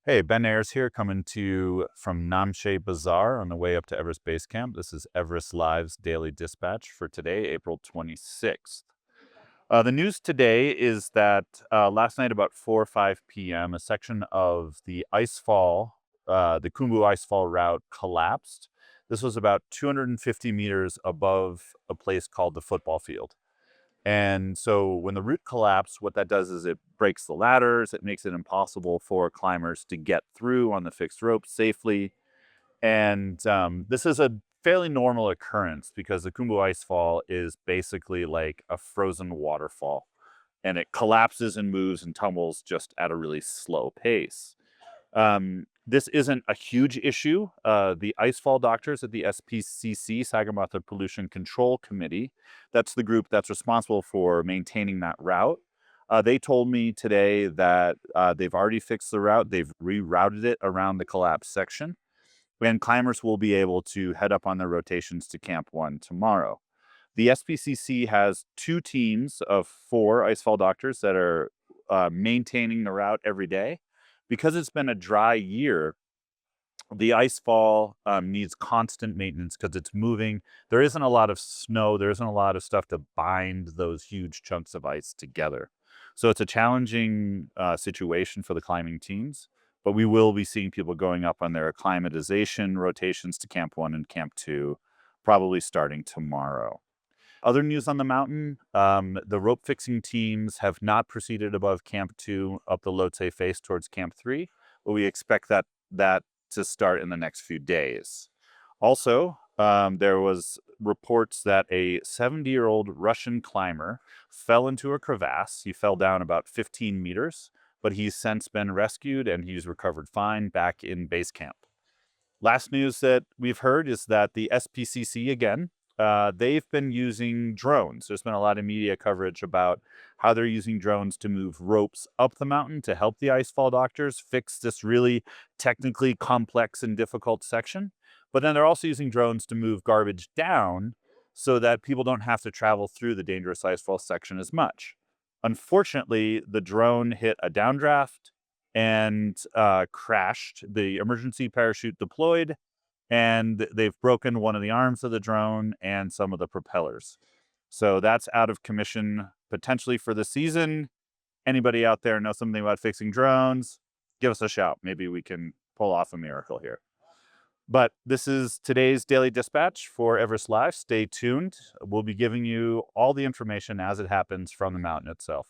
Hey, Ben Ayers here, coming to you from Namche Bazaar on the way up to Everest Base Camp. This is Everest.Live's daily dispatch for today, April 26th. The news today is that last night about 4 or 5 p.m., a section of the Icefall, the Khumbu Icefall route collapsed. This was about 250 meters above a place called the football field. And so when the route collapsed, what that does is it breaks the ladders. It makes it impossible for climbers to get through on the fixed rope safely. And this is a fairly normal occurrence because the Khumbu Icefall is basically like a frozen waterfall, and it collapses and moves and tumbles just at a really slow pace. This isn't a huge issue. The icefall doctors at the SPCC, Sagarmatha Pollution Control Committee, that's the group that's responsible for maintaining that route. They told me today that they've already fixed the route. They've rerouted it around the collapsed section, and climbers will be able to head up on their rotations to Camp 1 tomorrow. The SPCC has two teams of 4 icefall doctors that are maintaining the route every day. Because it's been a dry year, the icefall needs constant maintenance because it's moving. There isn't a lot of snow. There isn't a lot of stuff to bind those huge chunks of ice together. So it's a challenging situation for the climbing teams, but we will be seeing people going up on their acclimatization rotations to Camp 1 and Camp 2, probably starting tomorrow. Other news on the mountain, the rope fixing teams have not proceeded above Camp 2 up the Lhotse face towards Camp 3, but we expect that to start in the next few days. Also, there was reports that a 70-year-old Russian climber fell into a crevasse. He fell down about 15 meters, but he's since been rescued and he's recovered fine back in base camp. Last news that we've heard is that the SPCC, again, they've been using drones. There's been a lot of media coverage about how they're using drones to move ropes up the mountain to help the icefall doctors fix this really technically complex and difficult section. But then they're also using drones to move garbage down so that people don't have to travel through the dangerous icefall section as much. Unfortunately, the drone hit a downdraft and crashed. The emergency parachute deployed, and they've broken one of the arms of the drone and some of the propellers. So that's out of commission potentially for the season. Anybody out there know something about fixing drones? Give us a shout. Maybe we can pull off a miracle here. But this is today's daily dispatch for Everest Live. Stay tuned. We'll be giving you all the information as it happens from the mountain itself.